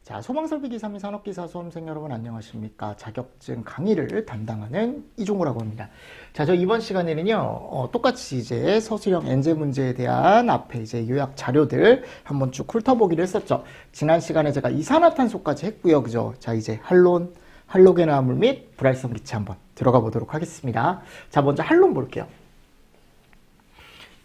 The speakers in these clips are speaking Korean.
자, 소방설비기사 및 산업기사 수험생 여러분 안녕하십니까? 자격증 강의를 담당하는 이종우라고 합니다. 자, 저 이번 시간에는요, 똑같이 이제 서술형 엔제 문제에 대한 앞에 이제 요약 자료들 한번 쭉 훑어보기로 했었죠. 지난 시간에 제가 이산화탄소까지 했고요, 그죠? 자, 이제 한론, 할로겐화합물 및 불활성 기체 한번 들어가 보도록 하겠습니다. 자, 먼저 한론 볼게요.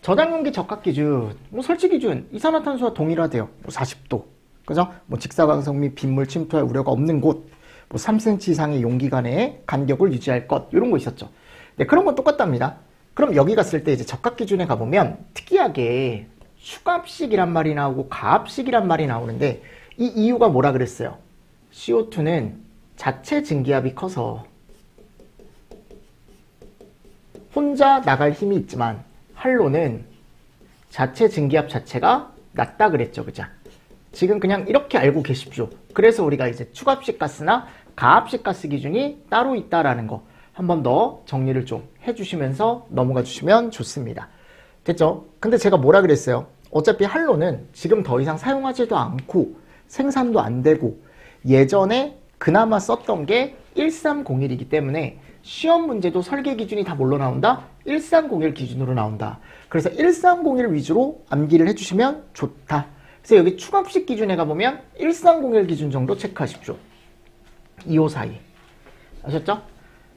저장용기 적합기준, 설치 기준, 이산화탄소와 동일하대요. 40도. 그죠? 직사광선 및 빗물 침투할 우려가 없는 곳, 3cm 이상의 용기 간의 간격을 유지할 것, 이런 거 있었죠. 네, 그런 건 똑같답니다. 그럼 여기 갔을 때 이제 적합 기준에 가보면 특이하게 축압식이란 말이 나오고 가압식이란 말이 나오는데 이 이유가 뭐라 그랬어요? CO2는 자체 증기압이 커서 혼자 나갈 힘이 있지만 한로는 자체 증기압 자체가 낮다 그랬죠, 그죠? 지금 그냥 이렇게 알고 계십시오. 그래서 우리가 이제 축압식 가스나 가압식 가스 기준이 따로 있다라는 거 한 번 더 정리를 좀 해주시면서 넘어가 주시면 좋습니다. 됐죠? 근데 제가 뭐라 그랬어요? 어차피 한로는 지금 더 이상 사용하지도 않고 생산도 안 되고 예전에 그나마 썼던 게 1301이기 때문에 시험 문제도 설계 기준이 다 뭘로 나온다? 1301 기준으로 나온다. 그래서 1301 위주로 암기를 해주시면 좋다. 그래서 여기 축압식 기준에 가보면 1301 기준 정도 체크하십시오. 2542. 아셨죠?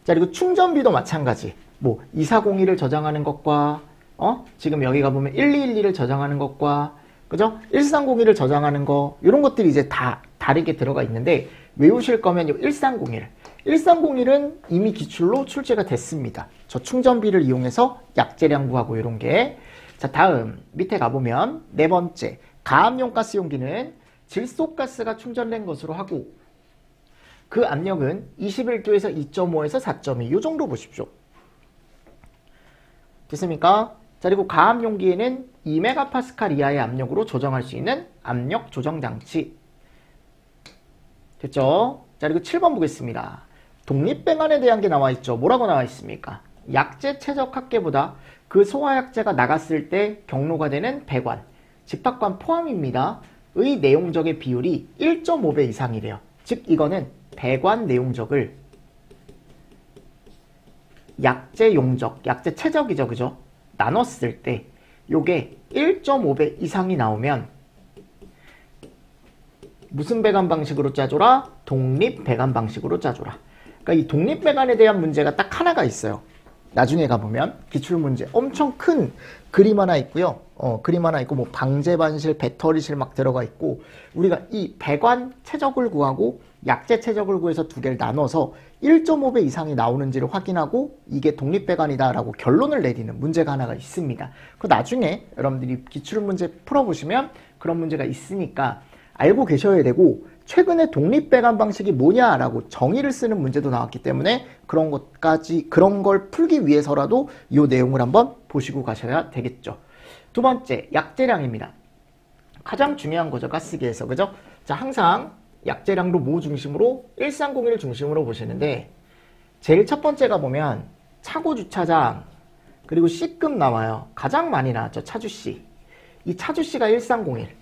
자, 그리고 충전비도 마찬가지. 2401을 저장하는 것과, 지금 여기 가보면 1212를 저장하는 것과, 그죠? 1301을 저장하는 거, 이런 것들이 이제 다 다르게 들어가 있는데, 외우실 거면 요 1301. 1301은 이미 기출로 출제가 됐습니다. 저 충전비를 이용해서 약재량 구하고 이런 게. 자, 다음, 밑에 가보면, 네 번째. 가압용 가스 용기는 질소가스가 충전된 것으로 하고 그 압력은 21도에서 2.5에서 4.2 이 정도 보십시오. 됐습니까? 자, 그리고 가압 용기에는 2MPa 이하의 압력으로 조정할 수 있는 압력 조정 장치. 됐죠? 자, 그리고 7번 보겠습니다. 독립배관에 대한 게 나와 있죠. 뭐라고 나와 있습니까? 약재 최적 합계보다 그 소화약재가 나갔을 때 경로가 되는 배관 집합관 포함입니다. 의 내용적의 비율이 1.5배 이상이래요. 즉 이거는 배관 내용적을 약재 용적, 약재 최적이죠, 그죠? 나눴을 때 요게 1.5배 이상이 나오면 무슨 배관 방식으로 짜줘라? 독립 배관 방식으로 짜줘라. 그러니까 이 독립 배관에 대한 문제가 딱 하나가 있어요. 나중에 가보면 기출문제 엄청 큰 그림 하나 있고요. 그림 하나 있고 방제반실, 배터리실 막 들어가 있고 우리가 이 배관 최적을 구하고 약재 최적을 구해서 두 개를 나눠서 1.5배 이상이 나오는지를 확인하고 이게 독립배관이다 라고 결론을 내리는 문제가 하나가 있습니다. 그 나중에 여러분들이 기출문제 풀어보시면 그런 문제가 있으니까 알고 계셔야 되고 최근에 독립배관 방식이 뭐냐라고 정의를 쓰는 문제도 나왔기 때문에 그런 걸 풀기 위해서라도 이 내용을 한번 보시고 가셔야 되겠죠. 두 번째, 약재량입니다. 가장 중요한 거죠, 가스기에서. 그죠? 자, 항상 약재량도 뭐 중심으로? 1301 중심으로 보시는데 제일 첫 번째가 보면 차고 주차장 그리고 C급 나와요. 가장 많이 나왔죠, 차주C. 이 차주C가 1301.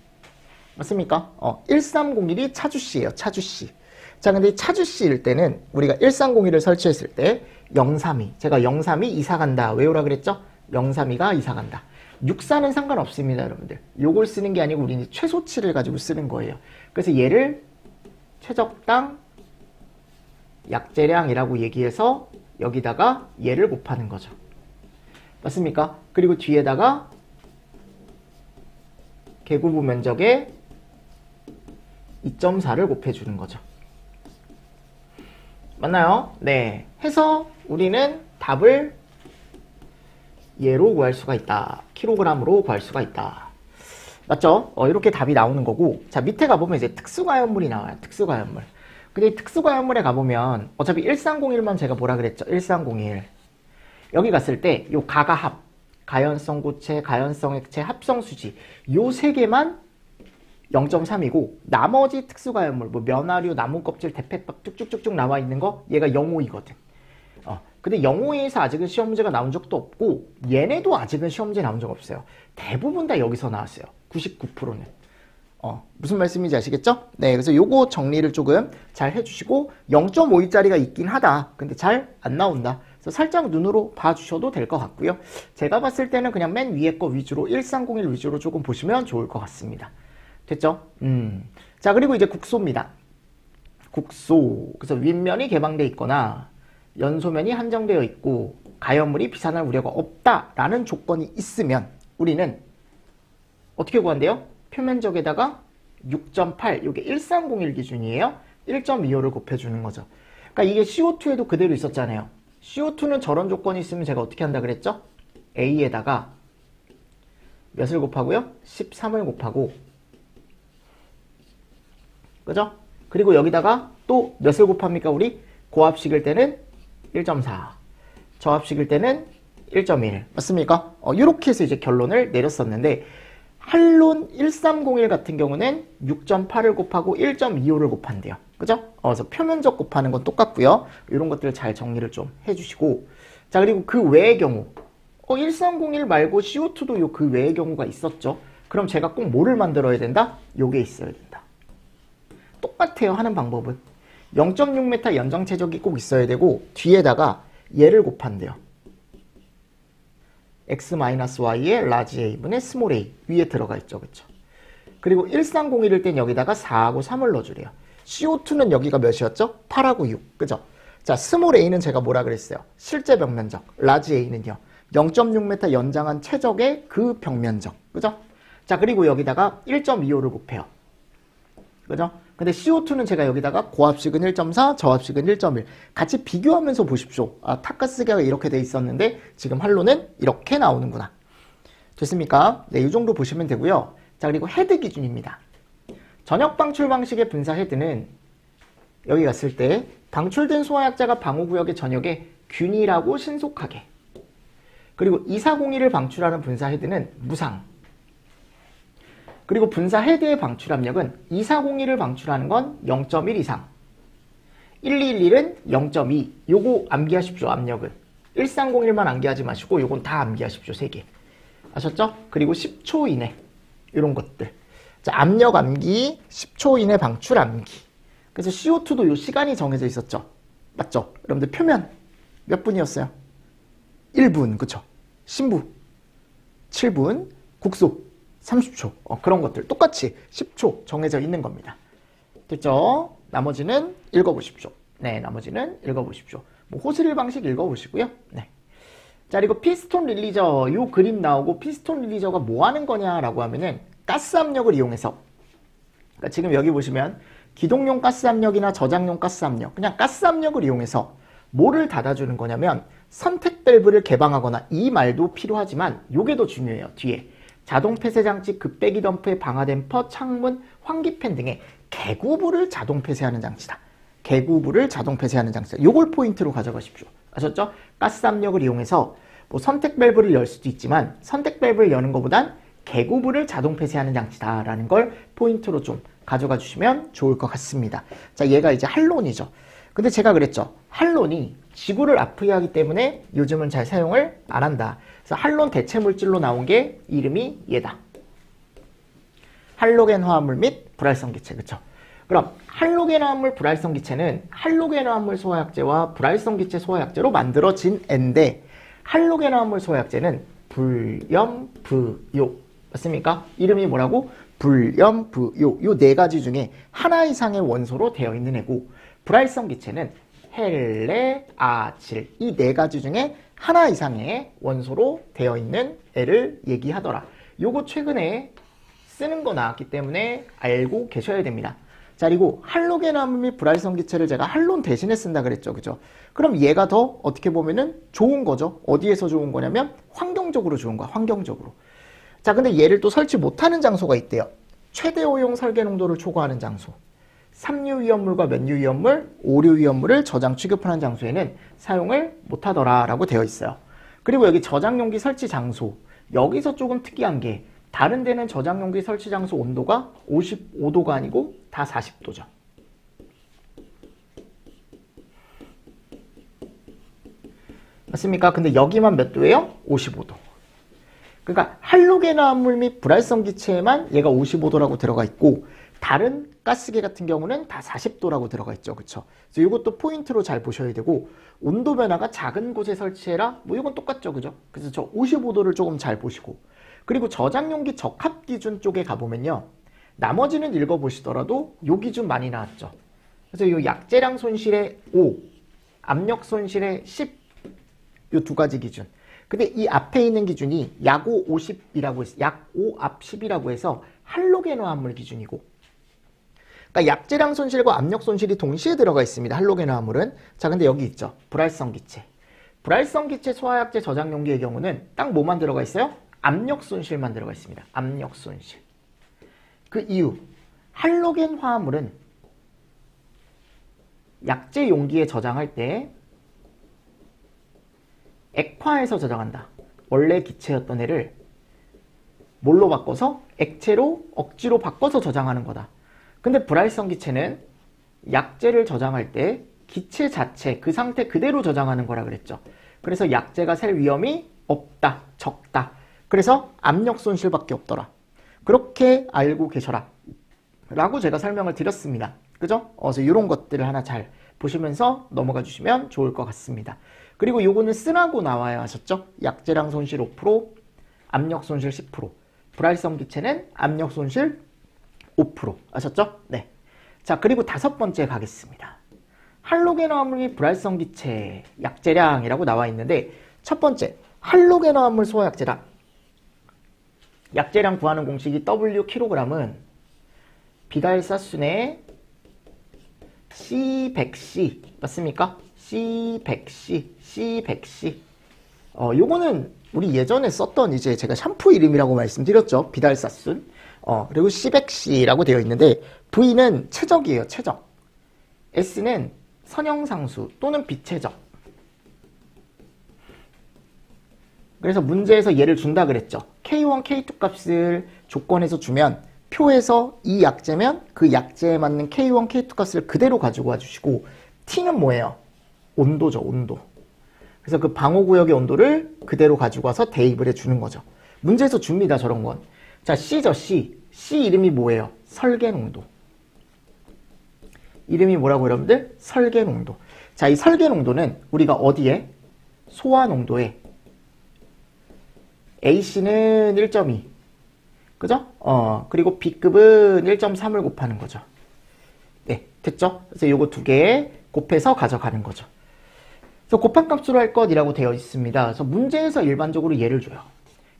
맞습니까? 1301이 차주C예요. 차주C. 자, 근데 이 차주C일 때는 우리가 1301을 설치했을 때 032. 제가 032 이사 간다. 외우라 그랬죠? 032가 이사 간다. 64는 상관없습니다, 여러분들. 요걸 쓰는 게 아니고 우리는 최소치를 가지고 쓰는 거예요. 그래서 얘를 최적당 약재량이라고 얘기해서 여기다가 얘를 곱하는 거죠. 맞습니까? 그리고 뒤에다가 개구부 면적에 2.4를 곱해주는 거죠. 맞나요? 네. 해서 우리는 답을 얘로 구할 수가 있다. 킬로그램으로 구할 수가 있다. 맞죠? 이렇게 답이 나오는 거고. 자, 밑에 가보면 이제 특수가연물이 나와요. 특수가연물. 근데 이 특수가연물에 가보면 어차피 1301만 제가 뭐라 그랬죠? 1301. 여기 갔을 때 요 가가합, 가연성 고체, 가연성 액체, 합성 수지 요 세 개만 0.3이고 나머지 특수가연물 면화류, 나무껍질, 대패밥 쭉쭉쭉쭉 나와 있는 거 얘가 0.5이거든. 근데 0.5에서 아직은 시험 문제가 나온 적도 없고 얘네도 아직은 시험 문제 나온 적 없어요. 대부분 다 여기서 나왔어요. 99%는. 무슨 말씀인지 아시겠죠? 네, 그래서 요거 정리를 조금 잘 해주시고 0.52짜리가 있긴 하다. 근데 잘 안 나온다. 그래서 살짝 눈으로 봐주셔도 될 것 같고요. 제가 봤을 때는 그냥 맨 위에 거 위주로 1301 위주로 조금 보시면 좋을 것 같습니다. 됐죠? 자, 그리고 이제 국소입니다. 국소. 그래서 윗면이 개방되어 있거나 연소면이 한정되어 있고 가연물이 비산할 우려가 없다라는 조건이 있으면 우리는 어떻게 구한대요? 표면적에다가 6.8, 이게 1301 기준이에요. 1.25를 곱해주는 거죠. 그러니까 이게 CO2에도 그대로 있었잖아요. CO2는 저런 조건이 있으면 제가 어떻게 한다 그랬죠? A에다가 몇을 곱하고요? 13을 곱하고, 그죠? 그리고 여기다가 또 몇을 곱합니까? 우리 고압식일 때는 1.4, 저압식일 때는 1.1. 맞습니까? 이렇게 해서 이제 결론을 내렸었는데 할론 1301 같은 경우는 6.8을 곱하고 1.25를 곱한대요. 그죠? 그래서 표면적 곱하는 건 똑같고요. 이런 것들을 잘 정리를 좀 해주시고, 자, 그리고 그 외의 경우 1301 말고 CO2도 요 그 외의 경우가 있었죠. 그럼 제가 꼭 뭐를 만들어야 된다? 요게 있어야 된다. 똑같아요. 하는 방법은 0.6m 연장 최적이 꼭 있어야 되고 뒤에다가 얘를 곱한대요. x-y의 라지 a분의 스몰 a 위에 들어가 있죠. 그쵸? 그리고 1301일 땐 여기다가 4하고 3을 넣어주래요. CO2는 여기가 몇이었죠? 8하고 6. 그죠? 자, 스몰 a는 제가 뭐라 그랬어요? 실제 벽면적. 라지 a는요. 0.6m 연장한 최적의 그 벽면적. 그죠? 자, 그리고 여기다가 1.25를 곱해요. 그죠? 근데 CO2는 제가 여기다가 고압식은 1.4, 저압식은 1.1 같이 비교하면서 보십시오. 탁가스계가 이렇게 돼 있었는데 지금 할로는 이렇게 나오는구나. 됐습니까? 네, 이 정도 보시면 되고요. 자, 그리고 헤드 기준입니다. 전역 방출 방식의 분사 헤드는 여기 갔을 때 방출된 소화약자가 방호구역의 전역에 균일하고 신속하게, 그리고 2401을 방출하는 분사 헤드는 무상, 그리고 분사 헤드의 방출 압력은 2401을 방출하는 건 0.1 이상, 1211은 0.2. 요거 암기하십시오. 압력은 1301만 암기하지 마시고 요건 다 암기하십시오. 3개 아셨죠? 그리고 10초 이내 이런 것들. 자, 압력 암기, 10초 이내 방출 암기. 그래서 CO2도 요 시간이 정해져 있었죠. 맞죠? 여러분들 표면 몇 분이었어요? 1분, 그쵸? 신부 7분, 국소 30초. 그런 것들 똑같이 10초 정해져 있는 겁니다. 됐죠? 나머지는 읽어보십시오. 네, 나머지는 읽어보십시오. 뭐 호스릴 방식 읽어보시고요. 네. 자, 그리고 피스톤 릴리저, 요 그림 나오고 피스톤 릴리저가 뭐 하는 거냐라고 하면은 가스 압력을 이용해서, 그러니까 지금 여기 보시면 기동용 가스 압력이나 저장용 가스 압력, 그냥 가스 압력을 이용해서 뭐를 닫아주는 거냐면 선택 밸브를 개방하거나, 이 말도 필요하지만 요게 더 중요해요. 뒤에 자동 폐쇄 장치, 급배기 덤프의 방화 댐퍼, 창문, 환기팬 등의 개구부를 자동 폐쇄하는 장치다. 개구부를 자동 폐쇄하는 장치다. 요걸 포인트로 가져가십시오. 아셨죠? 가스 압력을 이용해서 뭐 선택 밸브를 열 수도 있지만 선택 밸브를 여는 것보단 개구부를 자동 폐쇄하는 장치다라는 걸 포인트로 좀 가져가 주시면 좋을 것 같습니다. 자, 얘가 이제 할론이죠. 근데 제가 그랬죠. 할론이 지구를 아프게 하기 때문에 요즘은 잘 사용을 안 한다. 그래서 할론 대체 물질로 나온 게 이름이 얘다. 할로겐 화합물 및 불활성 기체. 그쵸? 그럼 할로겐 화합물 불활성 기체는 할로겐 화합물 소화약제와 불활성 기체 소화약제로 만들어진 애인데, 할로겐 화합물 소화약제는 불염부요. 맞습니까? 이름이 뭐라고? 불염부요. 요 네 가지 중에 하나 이상의 원소로 되어 있는 애고, 불활성 기체는 헬레, 아칠, 이 네 가지 중에 하나 이상의 원소로 되어 있는 애를 얘기하더라. 요거 최근에 쓰는 거 나왔기 때문에 알고 계셔야 됩니다. 자, 그리고 할로겐 화합물 및 불활성 기체를 제가 할론 대신에 쓴다 그랬죠. 그죠? 그럼 얘가 더 어떻게 보면은 좋은 거죠. 어디에서 좋은 거냐면 환경적으로 좋은 거야. 환경적으로. 자, 근데 얘를 또 설치 못하는 장소가 있대요. 최대 허용 설계 농도를 초과하는 장소. 삼류 위험물과 면류 위험물, 오류 위험물을 저장 취급하는 장소에는 사용을 못하더라 라고 되어 있어요. 그리고 여기 저장용기 설치 장소, 여기서 조금 특이한 게 다른 데는 저장용기 설치 장소 온도가 55도가 아니고 다 40도죠. 맞습니까? 근데 여기만 몇 도예요? 55도. 그러니까 할로겐 화합물 및 불활성 기체에만 얘가 55도라고 들어가 있고 다른 가스계 같은 경우는 다 40도라고 들어가 있죠. 그쵸? 그래서 이것도 포인트로 잘 보셔야 되고 온도 변화가 작은 곳에 설치해라. 뭐 이건 똑같죠. 그죠? 그래서 저 55도를 조금 잘 보시고 그리고 저장용기 적합 기준 쪽에 가보면요. 나머지는 읽어보시더라도 요 기준 많이 나왔죠. 그래서 요 약재량 손실의 5, 압력 손실의 10, 요 두 가지 기준. 근데 이 앞에 있는 기준이 약5 50이라고 해서 약5 앞 10이라고 해서 할로겐 화합물 기준이고 그러니까 약재량 손실과 압력 손실이 동시에 들어가 있습니다. 할로겐 화합물은. 자, 근데 여기 있죠. 불활성 기체. 불활성 기체 소화약재 저장 용기의 경우는 딱 뭐만 들어가 있어요? 압력 손실만 들어가 있습니다. 압력 손실. 그 이유. 할로겐 화합물은 약재 용기에 저장할 때 액화해서 저장한다. 원래 기체였던 애를 뭘로 바꿔서? 액체로 억지로 바꿔서 저장하는 거다. 근데 불활성 기체는 약재를 저장할 때 기체 자체, 그 상태 그대로 저장하는 거라 그랬죠. 그래서 약재가 셀 위험이 없다, 적다. 그래서 압력 손실밖에 없더라. 그렇게 알고 계셔라. 라고 제가 설명을 드렸습니다. 그죠? 그래서 이런 것들을 하나 잘 보시면서 넘어가 주시면 좋을 것 같습니다. 그리고 요거는 쓰라고 나와야 하셨죠? 약재량 손실 5%, 압력 손실 10%. 불활성 기체는 압력 손실 5% 아셨죠? 네. 자, 그리고 다섯 번째 가겠습니다. 할로겐 화합물 및 불활성 기체 약재량이라고 나와 있는데 첫 번째, 할로겐 화합물 소화 약재량. 약재량 구하는 공식이 W kg은 비달사순의 C100C 맞습니까? C100C 요거는 우리 예전에 썼던 이제 제가 샴푸 이름이라고 말씀드렸죠. 비달사순. 그리고 C100C라고 되어 있는데 V는 최적이에요. 최적. S는 선형상수 또는 비최적. 그래서 문제에서 얘를 준다 그랬죠. K1, K2 값을 조건에서 주면 표에서 이 약재면 그 약재에 맞는 K1, K2 값을 그대로 가지고 와주시고 T는 뭐예요? 온도죠. 온도. 그래서 그 방호구역의 온도를 그대로 가지고 와서 대입을 해주는 거죠. 문제에서 줍니다. 저런 건. 자, C죠. C. C 이름이 뭐예요? 설계농도. 이름이 뭐라고 여러분들? 설계농도. 자, 이 설계농도는 우리가 어디에? 소화농도에 A씨는 1.2 그죠? 그리고 B급은 1.3을 곱하는 거죠. 네, 됐죠? 그래서 요거 두 개 곱해서 가져가는 거죠. 그래서 곱한값으로 할 것이라고 되어 있습니다. 그래서 문제에서 일반적으로 예를 줘요.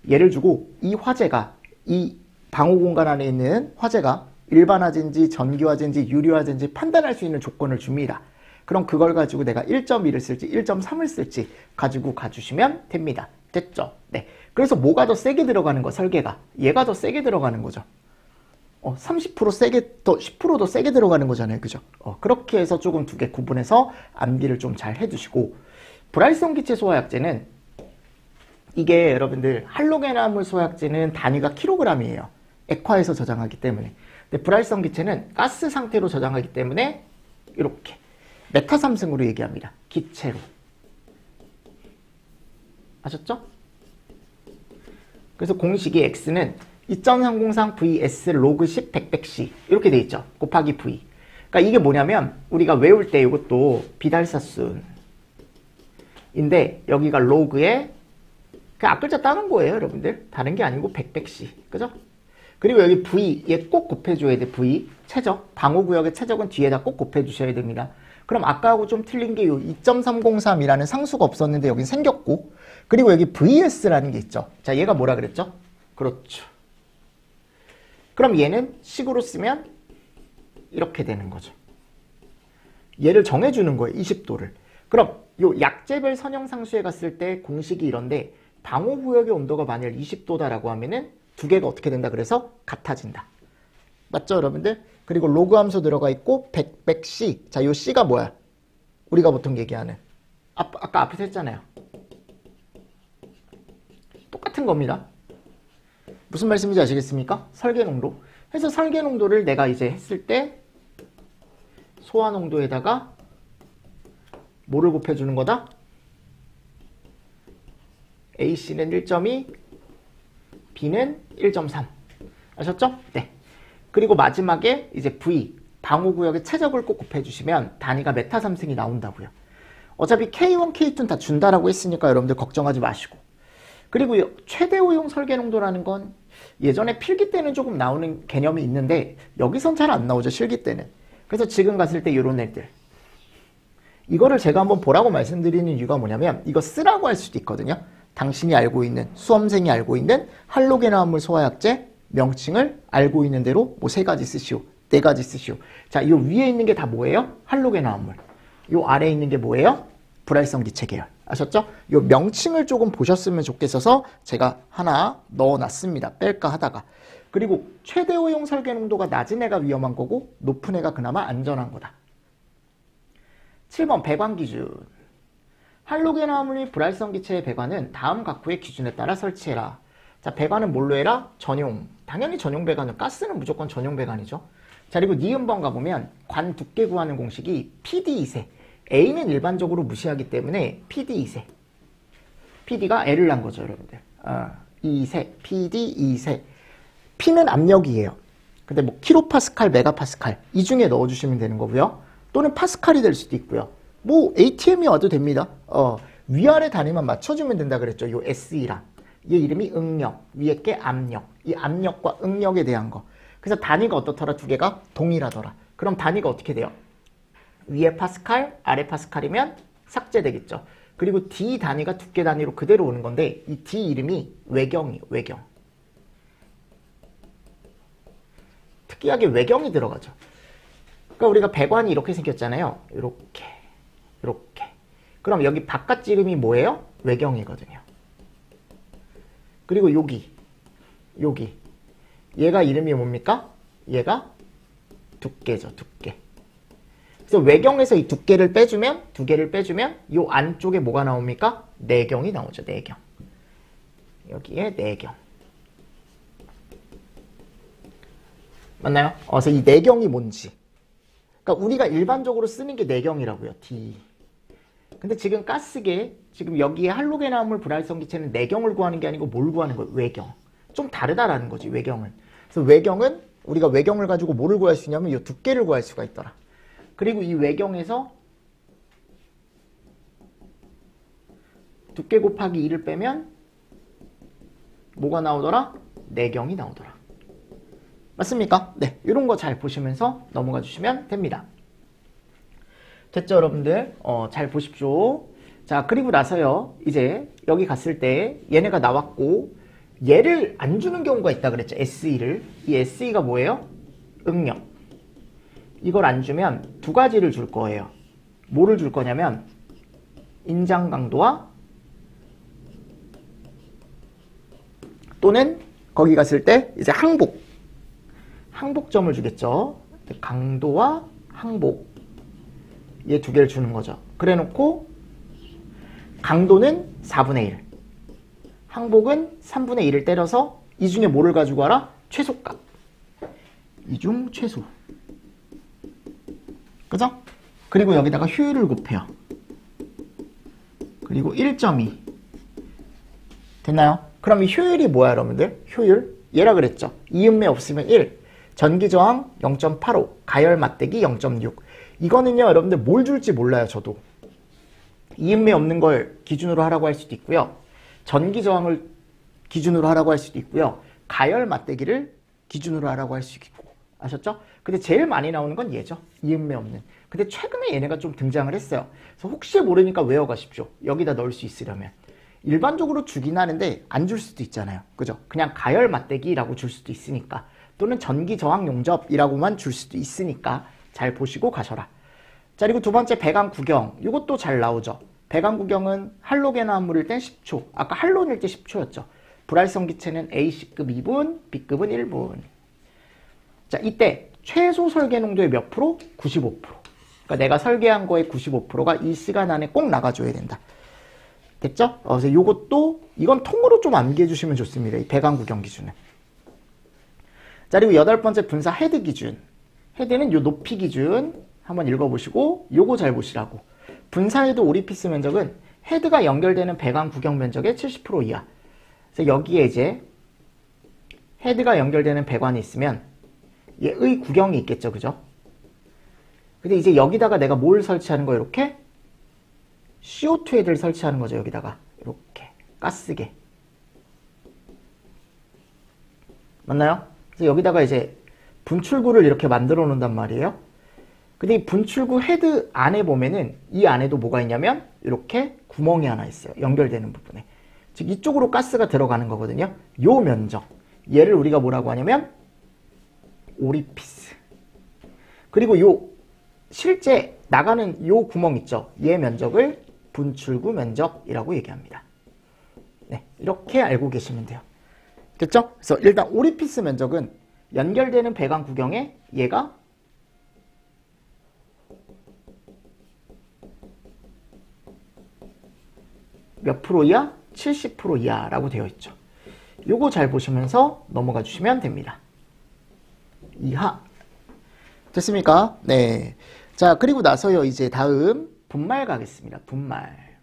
예를 주고 이 화재가 이 방호 공간 안에 있는 화재가 일반화재인지 전기화재인지 유리화재인지 판단할 수 있는 조건을 줍니다. 그럼 그걸 가지고 내가 1.2를 쓸지 1.3을 쓸지 가지고 가주시면 됩니다. 됐죠? 네. 그래서 뭐가 더 세게 들어가는 거 설계가 얘가 더 세게 들어가는 거죠. 30% 세게 더 10%더 세게 들어가는 거잖아요. 그죠? 그렇게 해서 조금 두 개 구분해서 암기를 좀 잘 해두시고 불활성 기체 소화약제는 이게 여러분들 할로겐 화합물 소화약제는 단위가 킬로그램이에요. 액화해서 저장하기 때문에. 근데 불활성 기체는 가스 상태로 저장하기 때문에 이렇게 메타3승으로 얘기합니다. 기체로. 아셨죠? 그래서 공식이 X는 2.303 vs 로그 10 100 100C 이렇게 돼 있죠. 곱하기 V. 그러니까 이게 뭐냐면 우리가 외울 때 이것도 비달사순인데 여기가 로그에 그 앞글자 따는 거예요. 여러분들. 다른 게 아니고 100 100C. 그죠? 그리고 여기 V 얘 꼭 곱해줘야 돼. V 최적. 방호구역의 최적은 뒤에다 꼭 곱해주셔야 됩니다. 그럼 아까하고 좀 틀린 게 이 2.303이라는 상수가 없었는데 여기 생겼고 그리고 여기 VS라는 게 있죠. 자, 얘가 뭐라 그랬죠? 그렇죠. 그럼 얘는 식으로 쓰면 이렇게 되는 거죠. 얘를 정해주는 거예요. 20도를. 그럼 요 약재별 선형상수에 갔을 때 공식이 이런데 방호구역의 온도가 만약 20도다라고 하면은 두 개가 어떻게 된다 그래서 같아진다. 맞죠, 여러분들? 그리고 로그 함수 들어가 있고 100, 100C. 자, 요 C가 뭐야? 우리가 보통 얘기하는 아까 앞에서 했잖아요. 똑같은 겁니다. 무슨 말씀인지 아시겠습니까? 설계농도. 그래서 설계농도를 내가 이제 했을 때 소화농도에다가 뭐를 곱해주는 거다? AC는 1.2, B는 1.3. 아셨죠? 네. 그리고 마지막에 이제 V, 방호구역의 최적을 꼭 곱해주시면 단위가 메타 3승이 나온다고요. 어차피 K1, K2는 다 준다라고 했으니까 여러분들 걱정하지 마시고. 그리고 최대 호용 설계 농도라는 건 예전에 필기 때는 조금 나오는 개념이 있는데 여기선 잘 안 나오죠, 실기 때는. 그래서 지금 갔을 때 이런 애들. 이거를 제가 한번 보라고 말씀드리는 이유가 뭐냐면 이거 쓰라고 할 수도 있거든요. 당신이 알고 있는, 수험생이 알고 있는 할로겐 화합물 소화약제 명칭을 알고 있는 대로 뭐 3가지 쓰시오, 4가지 쓰시오. 자, 이 위에 있는 게 다 뭐예요? 할로겐 화합물. 이 아래에 있는 게 뭐예요? 불활성 기체 계열. 아셨죠? 이 명칭을 조금 보셨으면 좋겠어서 제가 하나 넣어놨습니다. 뺄까 하다가. 그리고 최대 호용 설계 농도가 낮은 애가 위험한 거고 높은 애가 그나마 안전한 거다. 7번 배관 기준. 할로겐 화합물 및 불활성 기체의 배관은 다음 각후의 기준에 따라 설치해라. 자, 배관은 뭘로 해라? 전용. 당연히 전용 배관은, 가스는 무조건 전용 배관이죠. 자, 그리고 니은번 가보면 관 두께 구하는 공식이 PD2세. A는 일반적으로 무시하기 때문에 PD2세. PD가 L을 난 거죠, 여러분들. 2세, PD 2세. P는 압력이에요. 근데 뭐 킬로파스칼, 메가파스칼 이 중에 넣어주시면 되는 거고요. 또는 파스칼이 될 수도 있고요. 뭐 ATM이 와도 됩니다. 위아래 단위만 맞춰주면 된다 그랬죠. 요 SE랑. 이 이름이 응력, 위에 게 압력. 이 압력과 응력에 대한 거. 그래서 단위가 어떻더라? 두 개가 동일하더라. 그럼 단위가 어떻게 돼요? 위에 파스칼, 아래 파스칼이면 삭제되겠죠. 그리고 D 단위가 두께 단위로 그대로 오는 건데 이 D 이름이 외경이에요. 외경. 특이하게 외경이 들어가죠. 그러니까 우리가 배관이 이렇게 생겼잖아요. 이렇게, 이렇게. 그럼 여기 바깥 지름이 뭐예요? 외경이거든요. 그리고 여기. 얘가 이름이 뭡니까? 얘가 두께죠, 두께. 그래서 외경에서 이 두께를 빼주면, 두 개를 빼주면 이 안쪽에 뭐가 나옵니까? 내경이 나오죠, 내경. 여기에 내경. 맞나요? 그래서 이 내경이 뭔지. 그러니까 우리가 일반적으로 쓰는 게 내경이라고요, D. 근데 지금 가스계, 지금 여기에 할로겐 화합물 불활성 기체는 내경을 구하는 게 아니고 뭘 구하는 거예요? 외경. 좀 다르다라는 거지, 외경은. 그래서 외경은 우리가 외경을 가지고 뭐를 구할 수 있냐면 이 두께를 구할 수가 있더라. 그리고 이 외경에서 두께 곱하기 2를 빼면 뭐가 나오더라? 내경이 나오더라. 맞습니까? 네, 이런 거 잘 보시면서 넘어가 주시면 됩니다. 됐죠, 여러분들? 잘 보십시오. 자, 그리고 나서요, 이제 여기 갔을 때 얘네가 나왔고 얘를 안 주는 경우가 있다 그랬죠, SE를. 이 SE가 뭐예요? 응력. 이걸 안 주면 두 가지를 줄 거예요. 뭐를 줄 거냐면 인장 강도와 또는 거기 갔을 때 이제 항복점을 주겠죠. 강도와 항복. 얘 두 개를 주는 거죠. 그래 놓고 강도는 4분의 1. 항복은 3분의 1을 때려서 이 중에 뭐를 가지고 와라? 최소값. 이중 최소. 그죠? 그리고 여기다가 효율을 곱해요. 그리고 1.2. 됐나요? 그럼 이 효율이 뭐야, 여러분들? 효율? 얘라 그랬죠. 이음매 없으면 1. 전기저항 0.85. 가열 맞대기 0.6. 이거는요, 여러분들 뭘 줄지 몰라요, 저도. 이음매 없는 걸 기준으로 하라고 할 수도 있고요. 전기저항을 기준으로 하라고 할 수도 있고요. 가열 맞대기를 기준으로 하라고 할 수도 있고. 아셨죠? 근데 제일 많이 나오는 건 얘죠. 이음매 없는. 근데 최근에 얘네가 좀 등장을 했어요. 그래서 혹시 모르니까 외워가십시오. 여기다 넣을 수 있으려면. 일반적으로 주긴 하는데 안 줄 수도 있잖아요. 그죠? 그냥 가열 맞대기라고 줄 수도 있으니까. 또는 전기 저항 용접이라고만 줄 수도 있으니까 잘 보시고 가셔라. 자, 그리고 두 번째 배관 구경. 이것도 잘 나오죠. 배관 구경은 할로겐 화합물일 땐 10초. 아까 할론일 때 10초였죠. 불활성 기체는 A급 2분, B급은 1분. 자, 이때 최소 설계 농도의 몇 프로? 95%. 그러니까 내가 설계한 거의 95%가 이 시간 안에 꼭 나가줘야 된다. 됐죠? 그래서 요것도, 이건 통으로 좀 암기해 주시면 좋습니다. 이 배관 구경 기준은. 자, 그리고 8번째 분사 헤드 기준. 헤드는 요 높이 기준 한번 읽어보시고 요거 잘 보시라고. 분사헤드 오리피스 면적은 헤드가 연결되는 배관 구경 면적의 70% 이하. 그래서 여기에 이제 헤드가 연결되는 배관이 있으면 얘의 구경이 있겠죠. 그죠? 근데 이제 여기다가 내가 뭘 설치하는 거예요? 이렇게 CO2 헤드를 설치하는 거죠. 여기다가 이렇게 가스계. 맞나요? 그래서 여기다가 이제 분출구를 이렇게 만들어 놓는단 말이에요. 근데 이 분출구 헤드 안에 보면은 이 안에도 뭐가 있냐면 이렇게 구멍이 하나 있어요. 연결되는 부분에. 즉 이쪽으로 가스가 들어가는 거거든요. 요 면적. 얘를 우리가 뭐라고 하냐면 오리피스. 그리고 요 실제 나가는 요 구멍 있죠. 얘 면적을 분출구 면적이라고 얘기합니다. 네, 이렇게 알고 계시면 돼요. 됐죠? 그래서 일단 오리피스 면적은 연결되는 배관 구경에 얘가 몇 프로이야? 70% 이하라고 되어 있죠. 요거 잘 보시면서 넘어가 주시면 됩니다. 이하. 됐습니까? 네. 자, 그리고 나서요, 이제 다음 분말 가겠습니다. 분말.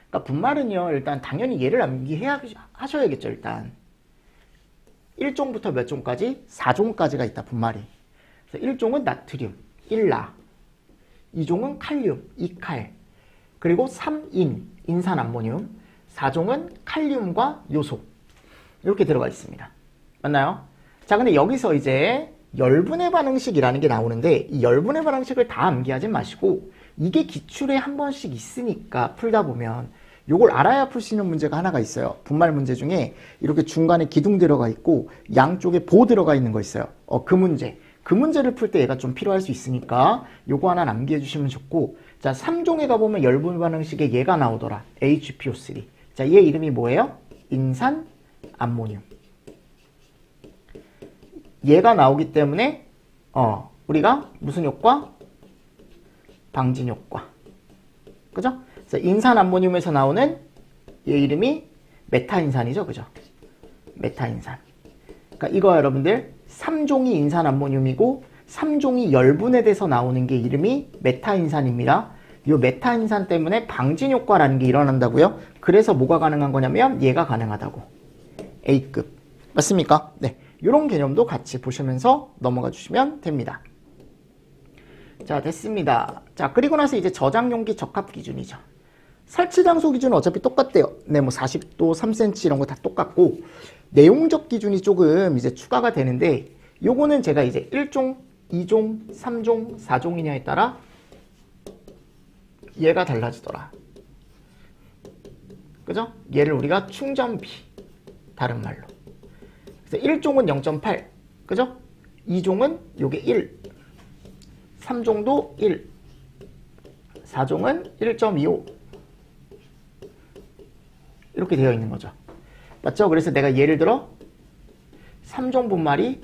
그러니까 분말은요, 일단 당연히 얘를 암기해야 하셔야겠죠, 일단. 1종부터 몇 종까지? 4종까지가 있다, 분말이. 그래서 1종은 나트륨, 1나. 2종은 칼륨, 2칼. 그리고 3인, 인산암모늄. 4종은 칼륨과 요소. 이렇게 들어가 있습니다. 맞나요? 자, 근데 여기서 이제 열분해 반응식이라는 게 나오는데 이 열분해 반응식을 다 암기하지 마시고 이게 기출에 한 번씩 있으니까 풀다 보면 요걸 알아야 풀 수 있는 문제가 하나가 있어요. 분말 문제 중에 이렇게 중간에 기둥 들어가 있고 양쪽에 보 들어가 있는 거 있어요. 그 문제. 그 문제를 풀 때 얘가 좀 필요할 수 있으니까 요거 하나 남기해 주시면 좋고, 자, 3종에 가보면 열분 반응식에 얘가 나오더라. HPO3. 자, 얘 이름이 뭐예요? 인산 암모늄. 얘가 나오기 때문에 우리가 무슨 효과? 방진 효과. 그죠? 그래서 인산 암모늄에서 나오는 얘 이름이 메타인산이죠. 그죠? 메타인산. 그러니까 이거 여러분들 3종이 인산 암모늄이고 3종이 열분해돼서 나오는 게 이름이 메타인산입니다. 이 메타인산 때문에 방진 효과라는 게 일어난다고요. 그래서 뭐가 가능한 거냐면 얘가 가능하다고. A급. 맞습니까? 네. 이런 개념도 같이 보시면서 넘어가 주시면 됩니다. 자, 됐습니다. 자, 그리고 나서 이제 저장용기 적합 기준이죠. 설치 장소 기준은 어차피 똑같대요. 네, 뭐 40도, 3cm 이런 거 다 똑같고, 내용적 기준이 조금 이제 추가가 되는데, 요거는 제가 이제 1종, 2종, 3종, 4종이냐에 따라 얘가 달라지더라. 그죠? 얘를 우리가 충전비, 다른 말로. 그래서 1종은 0.8, 그죠? 2종은 요게 1, 3종도 1, 4종은 1.25 이렇게 되어 있는 거죠. 맞죠? 그래서 내가 예를 들어 3종 분말이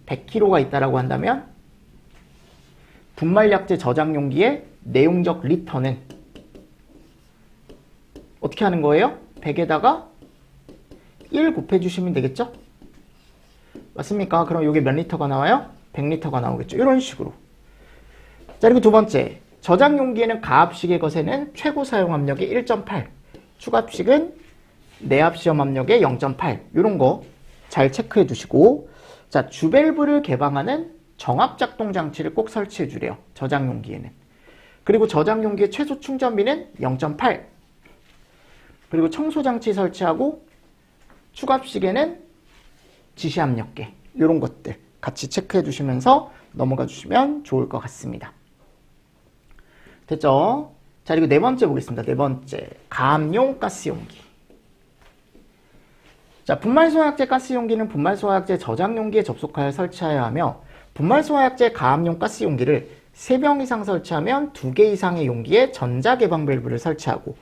100kg가 있다라고 한다면 분말약재 저장용기의 내용적 리터는 어떻게 하는 거예요? 100에다가 1 곱해주시면 되겠죠? 맞습니까? 그럼 이게 몇 리터가 나와요? 100리터가 나오겠죠. 이런 식으로. 자, 그리고 두 번째. 저장용기에는 가압식의 것에는 최고 사용 압력이 1.8. 추가압식은 내압 시험 압력의 0.8. 이런 거 잘 체크해 주시고. 자, 주밸브를 개방하는 정압작동 장치를 꼭 설치해 주래요. 저장용기에는. 그리고 저장용기의 최소 충전비는 0.8. 그리고 청소장치 설치하고 추가압식에는 지시압력계. 이런 것들 같이 체크해 주시면서 넘어가 주시면 좋을 것 같습니다. 됐죠? 자, 그리고 네 번째 보겠습니다. 네 번째. 가압용 가스용기. 자, 분말소화약제 가스용기는 분말소화약제 저장용기에 접속하여 설치하여야 하며, 분말소화약제 가압용 가스용기를 3병 이상 설치하면 2개 이상의 용기에 전자개방 밸브를 설치하고,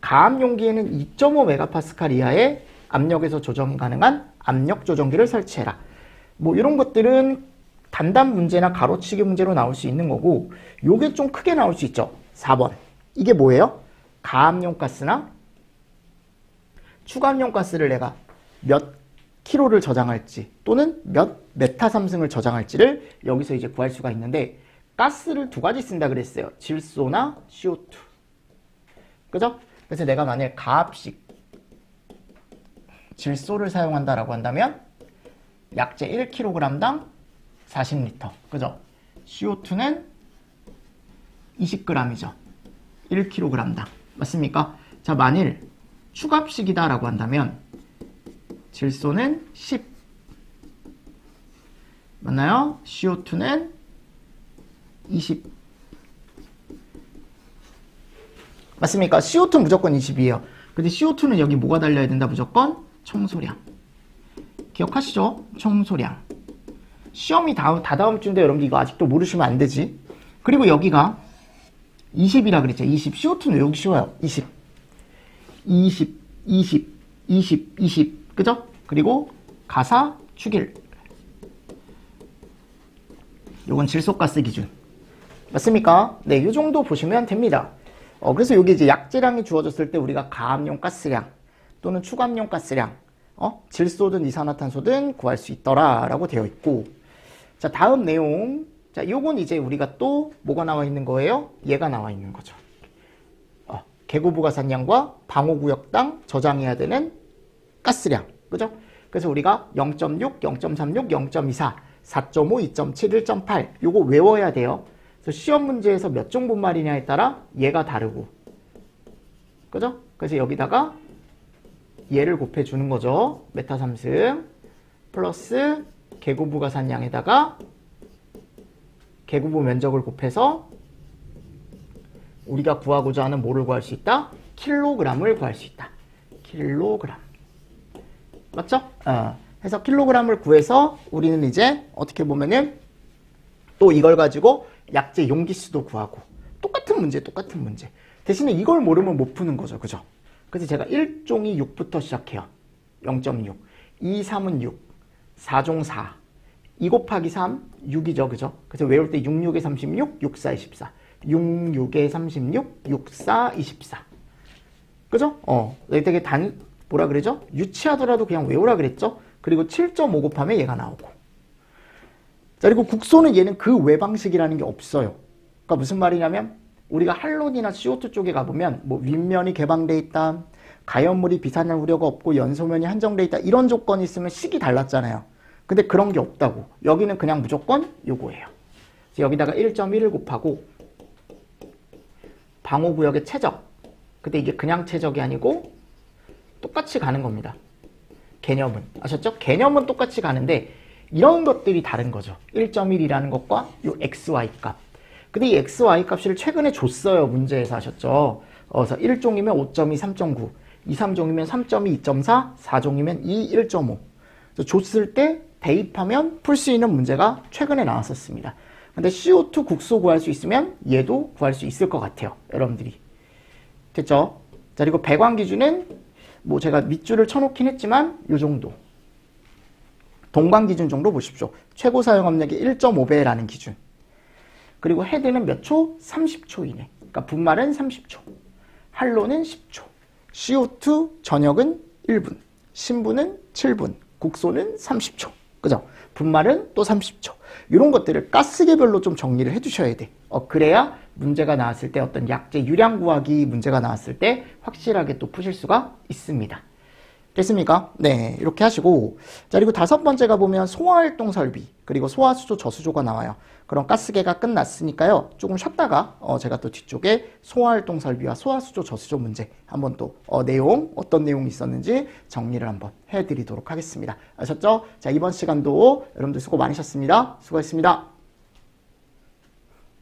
가압용기에는 2.5MPa 이하의 압력에서 조정 가능한 압력 조정기를 설치해라. 뭐 이런 것들은 단답 문제나 가로치기 문제로 나올 수 있는 거고, 요게 좀 크게 나올 수 있죠. 4번. 이게 뭐예요? 가압용 가스나 추가압용 가스를 내가 몇 킬로를 저장할지 또는 몇 메타삼승을 저장할지를 여기서 이제 구할 수가 있는데, 가스를 두 가지 쓴다 그랬어요. 질소나 CO2. 그죠? 그래서 내가 만약 가압식 질소를 사용한다라고 한다면 약재 1kg당 40L. 그죠? CO2는 20g이죠. 1kg당. 맞습니까? 자, 만일 추갑식이다라고 한다면 질소는 10. 맞나요? CO2는 20. 맞습니까? CO2 무조건 20이에요. 근데 CO2는 여기 뭐가 달려야 된다? 무조건 청소량. 기억하시죠? 청소량. 시험이 다다음 주인데 여러분들 이거 아직도 모르시면 안 되지. 그리고 여기가 20이라 그랬죠. 20. CO2는 외우기 쉬워요. 20. 20, 20, 20, 20. 그죠? 그리고 가사, 축일. 요건 질소가스 기준. 맞습니까? 네, 이 정도 보시면 됩니다. 그래서 여기 이제 약재량이 주어졌을 때 우리가 가압용 가스량 또는 추가압용 가스량, 질소든 이산화탄소든 구할 수 있더라라고 되어 있고, 자, 다음 내용. 자, 요건 이제 우리가 또 뭐가 나와 있는 거예요? 얘가 나와 있는 거죠. 계고부가산량과 방호구역당 저장해야 되는 가스량. 그죠? 그래서 우리가 0.6, 0.36, 0.24, 4.5, 2.7, 1.8 요거 외워야 돼요. 그래서 시험 문제에서 몇 종 분말이냐에 따라 얘가 다르고. 그죠? 그래서 여기다가 얘를 곱해주는 거죠. 메타 3승 플러스 계고부가산량에다가 계고부 면적을 곱해서 우리가 구하고자 하는 뭐를 구할 수 있다? 킬로그램을 구할 수 있다. 킬로그램. 맞죠? 해서 킬로그램을 구해서 우리는 이제 어떻게 보면은 또 이걸 가지고 약재 용기수도 구하고 똑같은 문제. 대신에 이걸 모르면 못 푸는 거죠. 그죠? 그래서 제가 1종이 6부터 시작해요. 0.6. 2, 3은 6. 4종 4. 2 곱하기 3, 6이죠. 그죠? 그래서 외울 때 6, 6에 36, 6, 4에 14. 6, 6에 36, 6, 4, 24. 그죠? 되게 뭐라 그러죠? 유치하더라도 그냥 외우라 그랬죠? 그리고 7.5 곱하면 얘가 나오고. 자, 그리고 국소는 얘는 그 외 방식이라는 게 없어요. 그러니까 무슨 말이냐면 우리가 할론이나 CO2 쪽에 가보면 뭐 윗면이 개방돼 있다, 가연물이 비산할 우려가 없고 연소면이 한정돼 있다, 이런 조건이 있으면 식이 달랐잖아요. 근데 그런 게 없다고. 여기는 그냥 무조건 요거예요. 그래서 여기다가 1.1을 곱하고 방호구역의 최적. 근데 이게 그냥 최적이 아니고 똑같이 가는 겁니다. 개념은. 아셨죠? 개념은 똑같이 가는데 이런 것들이 다른 거죠. 1.1이라는 것과 요 XY 값. 근데 이 XY 값을 최근에 줬어요. 문제에서 하셨죠. 그래서 1종이면 5.2, 3.9, 2, 3종이면 3.2, 2.4, 4종이면 2, 1.5. 줬을 때 대입하면 풀 수 있는 문제가 최근에 나왔었습니다. 근데 CO2 국소 구할 수 있으면 얘도 구할 수 있을 것 같아요. 여러분들이. 됐죠? 자, 그리고 배관 기준은 뭐 제가 밑줄을 쳐놓긴 했지만 요 정도. 동관 기준 정도 보십시오. 최고 사용 압력이 1.5배라는 기준. 그리고 헤드는 몇 초? 30초 이내. 그러니까 분말은 30초. 할로는 10초. CO2 전역은 1분. 신분은 7분. 국소는 30초. 그죠? 분말은 또 30초. 이런 것들을 가스계별로 좀 정리를 해주셔야 돼. 그래야 문제가 나왔을 때 어떤 약재 유량 구하기 문제가 나왔을 때 확실하게 또 푸실 수가 있습니다. 됐습니까? 네, 이렇게 하시고. 자, 그리고 5번째가 보면 소화활동 설비, 그리고 소화수조, 저수조가 나와요. 그럼 가스계가 끝났으니까요. 조금 쉬었다가 제가 또 뒤쪽에 소화활동 설비와 소화수조, 저수조 문제 한번 또 어떤 내용이 있었는지 정리를 한번 해드리도록 하겠습니다. 아셨죠? 자, 이번 시간도 여러분들 수고 많으셨습니다. 수고했습니다.